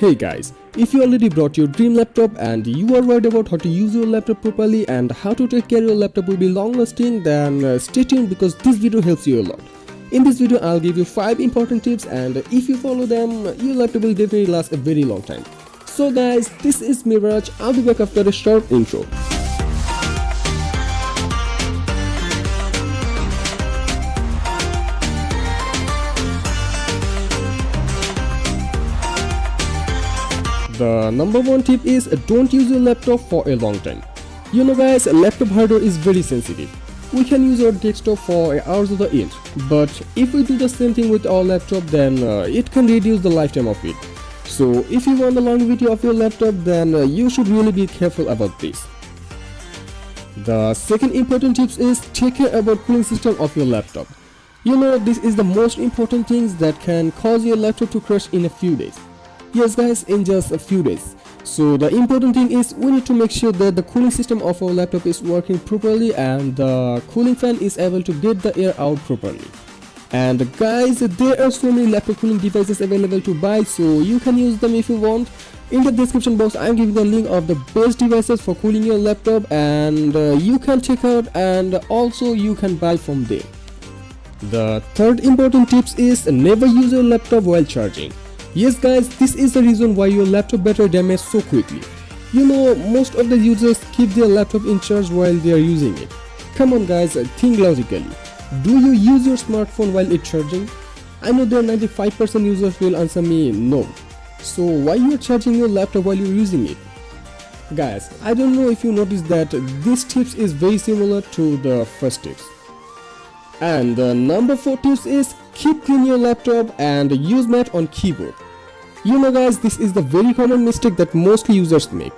Hey guys, if you already brought your dream laptop and you are worried about how to use your laptop properly and how to take care your laptop will be long lasting, then stay tuned because this video helps you a lot. In this video I'll give you 5 important tips, and if you follow them, your laptop will definitely last a very long time. So guys, this is Meeraaz. I'll be back after a short intro. The number one tip is don't use your laptop for a long time. You know guys, laptop hardware is very sensitive. We can use our desktop for hours of the end, but if we do the same thing with our laptop, then it can reduce the lifetime of it. So if you want the longevity of your laptop, then you should really be careful about this. The second important tip is take care about cooling system of your laptop. You know, this is the most important things that can cause your laptop to crash in a few days. Yes guys, in just a few days. So the important thing is we need to make sure that the cooling system of our laptop is working properly and the cooling fan is able to get the air out properly. And guys, there are so many laptop cooling devices available to buy, so you can use them if you want. In the description box I am giving the link of the best devices for cooling your laptop, and you can check out and also you can buy from there. The third important tips is never use your laptop while charging. Yes guys, this is the reason why your laptop battery damages so quickly. You know, most of the users keep their laptop in charge while they are using it. Come on guys, think logically. Do you use your smartphone while it's charging? I know there are 95% users will answer me no. So why you are charging your laptop while you're using it? Guys, I don't know if you noticed that this tips is very similar to the first tips. And the number 4 tips is keep clean your laptop and use mat on keyboard. You know guys, this is the very common mistake that most users make.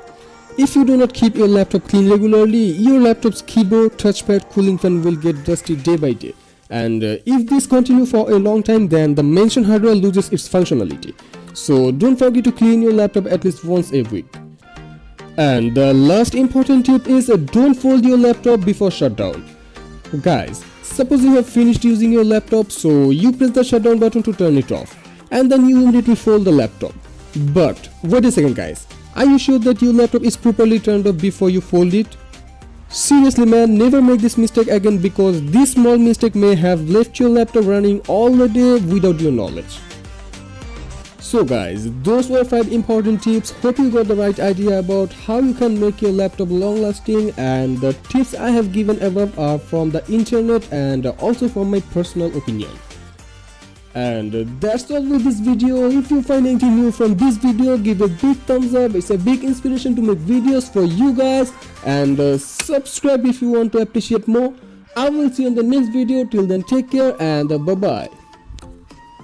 If you do not keep your laptop clean regularly, your laptop's keyboard, touchpad, cooling fan will get dusty day by day. And if this continues for a long time, then the mentioned hardware loses its functionality. So don't forget to clean your laptop at least once a week. And the last important tip is don't fold your laptop before shutdown. Guys, suppose you have finished using your laptop, so you press the shutdown button to turn it off, and then you immediately fold the laptop. But wait a second guys, are you sure that your laptop is properly turned off before you fold it? Seriously man, never make this mistake again, because this small mistake may have left your laptop running all the day without your knowledge. So guys, those were 5 important tips. Hope you got the right idea about how you can make your laptop long lasting, and the tips I have given above are from the internet and also from my personal opinion. And that's all with this video. If you find anything new from this video, give a big thumbs up. It's a big inspiration to make videos for you guys, and subscribe if you want to appreciate more. I will see you in the next video. Till then, take care and bye bye.